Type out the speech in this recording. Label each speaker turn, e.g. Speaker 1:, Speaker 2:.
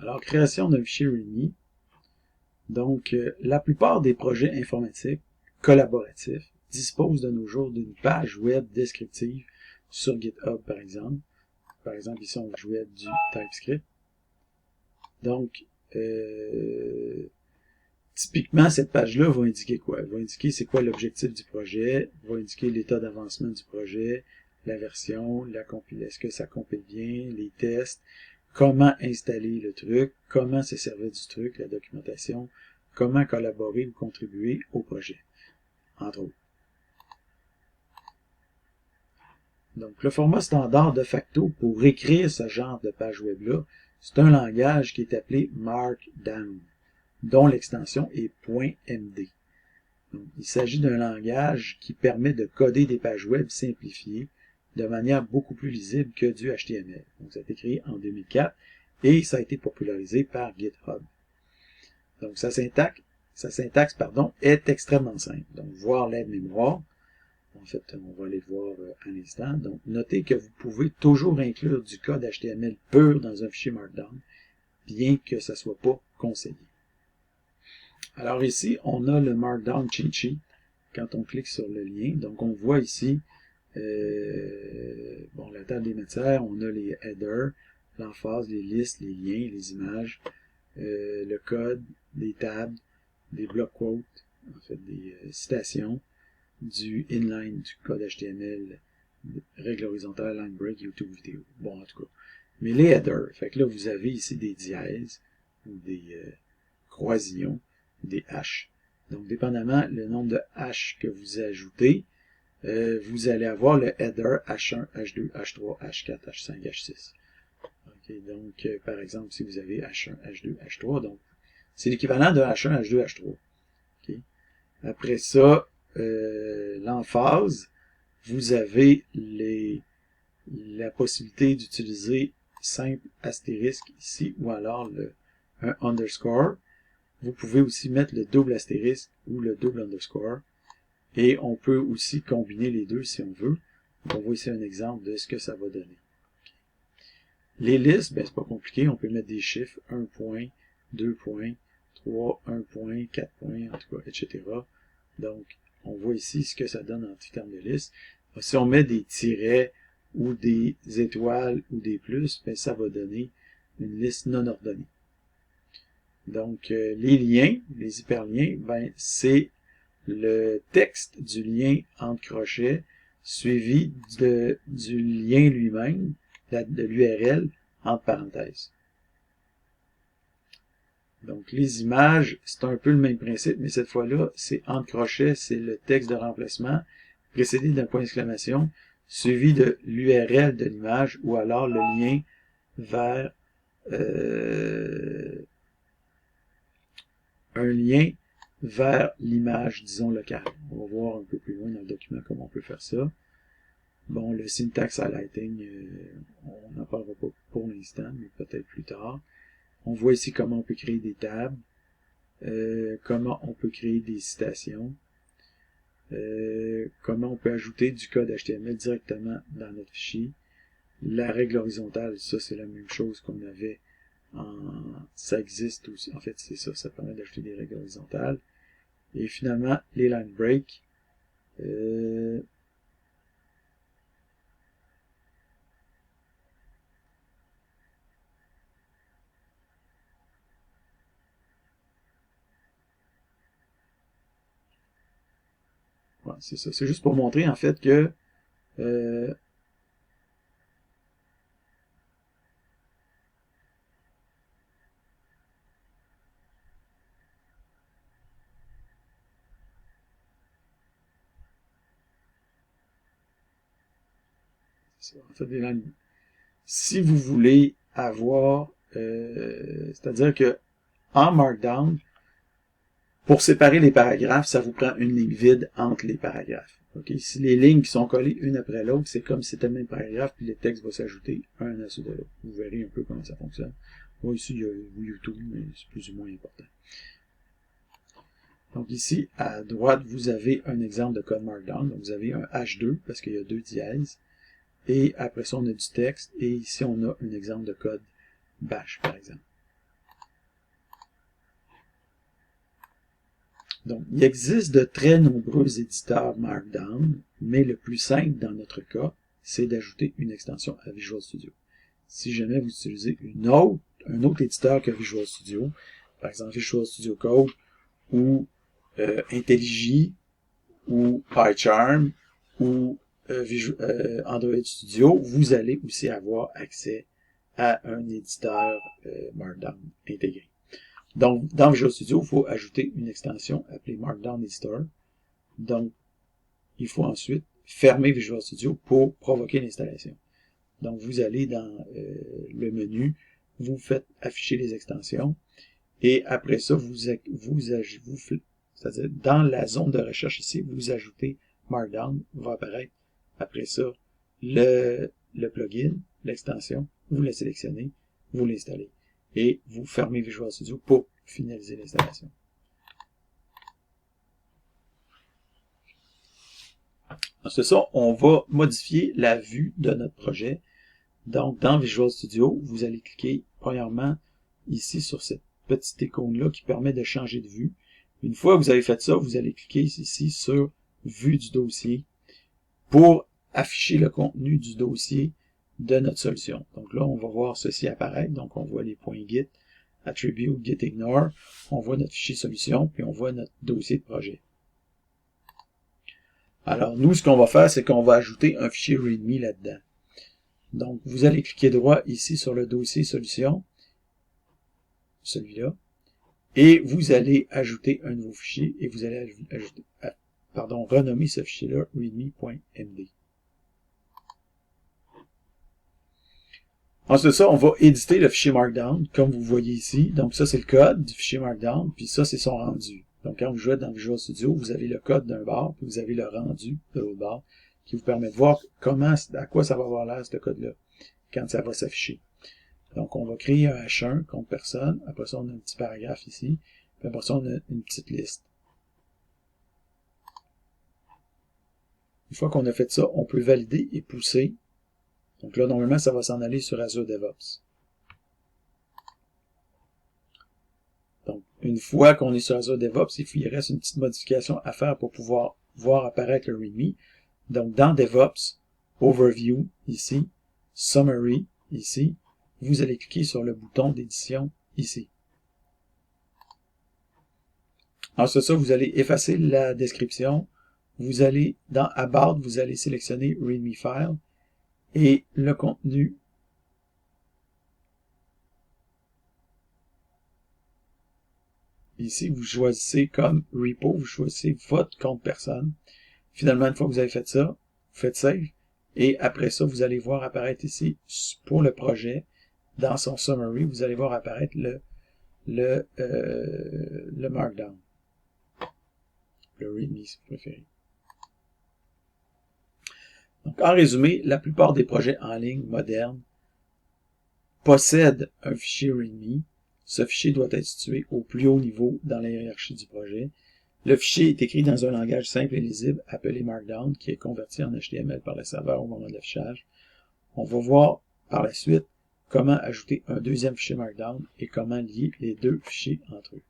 Speaker 1: Alors, création d'un fichier README. Donc, la plupart des projets informatiques collaboratifs disposent de nos jours d'une page web descriptive sur GitHub, par exemple. Par exemple, ici, on jouait du TypeScript. Donc, typiquement, cette page-là va indiquer quoi? Elle va indiquer c'est quoi l'objectif du projet, va indiquer l'état d'avancement du projet, la version, est-ce que ça compile bien, les tests, comment installer le truc, comment se servir du truc, la documentation, comment collaborer ou contribuer au projet, entre autres. Donc, le format standard de facto pour écrire ce genre de page web-là, c'est un langage qui est appelé Markdown, dont l'extension est .md. Donc, il s'agit d'un langage qui permet de coder des pages web simplifiées de manière beaucoup plus lisible que du HTML. Donc, ça a été créé en 2004 et ça a été popularisé par GitHub. Donc, sa syntaxe est extrêmement simple. Donc, voir l'aide-mémoire. En fait, on va aller le voir à l'instant. Donc, notez que vous pouvez toujours inclure du code HTML pur dans un fichier Markdown, bien que ça ne soit pas conseillé. Alors ici, on a le Markdown cheat sheet quand on clique sur le lien. Donc, on voit ici la table des matières, on a les headers, l'emphase, les listes, les liens, les images, le code, des tables, des block quotes, en fait des citations, du inline, du code HTML, règle horizontale, line break, YouTube vidéo. Bon, en tout cas. Mais les headers, fait que là, vous avez ici des dièses, ou des croisillons, des haches. Donc, dépendamment le nombre de haches que vous ajoutez, vous allez avoir le header H1, H2, H3, H4, H5, H6. Okay, donc, par exemple, si vous avez H1, H2, H3, donc, c'est l'équivalent de H1, H2, H3. Okay. Après ça, l'emphase, vous avez la possibilité d'utiliser simple astérisque ici, ou alors un underscore. Vous pouvez aussi mettre le double astérisque ou le double underscore. Et on peut aussi combiner les deux si on veut. On voit ici un exemple de ce que ça va donner. Les listes, ben c'est pas compliqué. On peut mettre des chiffres, 1 point, 2 points, 3, 1 point, 4 points, en tout cas, etc. Donc, on voit ici ce que ça donne en termes de liste. Si on met des tirets ou des étoiles ou des plus, ben ça va donner une liste non ordonnée. Donc, les liens, les hyperliens, ben c'est le texte du lien entre crochets suivi du lien lui-même, de l'URL entre parenthèses. Donc, les images, c'est un peu le même principe, mais cette fois-là, c'est entre crochets, c'est le texte de remplacement, précédé d'un point d'exclamation, suivi de l'URL de l'image, ou alors le lien vers un lien vers l'image, disons, locale. On va voir un peu plus loin dans le document comment on peut faire ça. Bon, le syntax highlighting, on n'en parlera pas pour l'instant, mais peut-être plus tard. On voit ici comment on peut créer des tables, comment on peut créer des citations, comment on peut ajouter du code HTML directement dans notre fichier. La règle horizontale, ça c'est la même chose qu'on avait ça existe aussi. En fait, c'est ça, ça permet d'ajouter des règles horizontales. Et finalement, les line breaks. Ouais, c'est ça. C'est juste pour montrer en fait que en fait, si vous voulez avoir, c'est-à-dire que en Markdown, pour séparer les paragraphes, ça vous prend une ligne vide entre les paragraphes. Okay? Si les lignes qui sont collées une après l'autre, c'est comme si c'était le même paragraphe, puis le texte va s'ajouter un à ceux de l'autre. Vous verrez un peu comment ça fonctionne. Moi, ici, il y a YouTube, mais c'est plus ou moins important. Donc ici, à droite, vous avez un exemple de code Markdown. Donc vous avez un H2, parce qu'il y a deux dièses. Et après ça, on a du texte. Et ici, on a un exemple de code Bash, par exemple. Donc, il existe de très nombreux éditeurs Markdown, mais le plus simple dans notre cas, c'est d'ajouter une extension à Visual Studio. Si jamais vous utilisez un autre éditeur que Visual Studio, par exemple Visual Studio Code ou IntelliJ ou PyCharm ou Android Studio, vous allez aussi avoir accès à un éditeur Markdown intégré. Donc, dans Visual Studio, il faut ajouter une extension appelée Markdown Editor. Donc, il faut ensuite fermer Visual Studio pour provoquer l'installation. Donc, vous allez dans le menu, vous faites afficher les extensions, et après ça, c'est-à-dire dans la zone de recherche ici, vous ajoutez Markdown, va apparaître après ça le plugin, l'extension, vous le sélectionnez, vous l'installez, et vous fermez Visual Studio pour finaliser l'installation. Ensuite ça, on va modifier la vue de notre projet. Donc, dans Visual Studio, vous allez cliquer premièrement ici sur cette petite icône-là qui permet de changer de vue. Une fois que vous avez fait ça, vous allez cliquer ici sur Vue du dossier pour afficher le contenu du dossier de notre solution. Donc là, on va voir ceci apparaître. Donc, on voit les points Git, Attribute, Git Ignore. On voit notre fichier solution, puis on voit notre dossier de projet. Alors, nous, ce qu'on va faire, c'est qu'on va ajouter un fichier README là-dedans. Donc, vous allez cliquer droit ici sur le dossier solution, celui-là, et vous allez ajouter un nouveau fichier, et vous allez renommer ce fichier-là readme.md. Ensuite de ça, on va éditer le fichier Markdown, comme vous voyez ici. Donc ça, c'est le code du fichier Markdown, puis ça, c'est son rendu. Donc quand vous jouez dans Visual Studio, vous avez le code d'un bord, puis vous avez le rendu de l'autre bord, qui vous permet de voir à quoi ça va avoir l'air, ce code-là, quand ça va s'afficher. Donc on va créer un H1 contre personne, après ça, on a un petit paragraphe ici, puis après ça, on a une petite liste. Une fois qu'on a fait ça, on peut valider et pousser. Donc là, normalement, ça va s'en aller sur Azure DevOps. Donc, une fois qu'on est sur Azure DevOps, il reste une petite modification à faire pour pouvoir voir apparaître le README. Donc, dans DevOps, Overview, ici, Summary, ici, vous allez cliquer sur le bouton d'édition, ici. Ensuite, ça, vous allez effacer la description. Vous allez, dans About, vous allez sélectionner README File. Et le contenu, ici, vous choisissez comme repo, vous choisissez votre compte personne. Finalement, une fois que vous avez fait ça, vous faites Save. Et après ça, vous allez voir apparaître ici, pour le projet, dans son Summary, vous allez voir apparaître le Markdown. Le README, si vous préférez. Donc, en résumé, la plupart des projets en ligne modernes possèdent un fichier README. Ce fichier doit être situé au plus haut niveau dans la hiérarchie du projet. Le fichier est écrit dans un langage simple et lisible appelé Markdown, qui est converti en HTML par le serveur au moment de l'affichage. On va voir par la suite comment ajouter un deuxième fichier Markdown et comment lier les deux fichiers entre eux.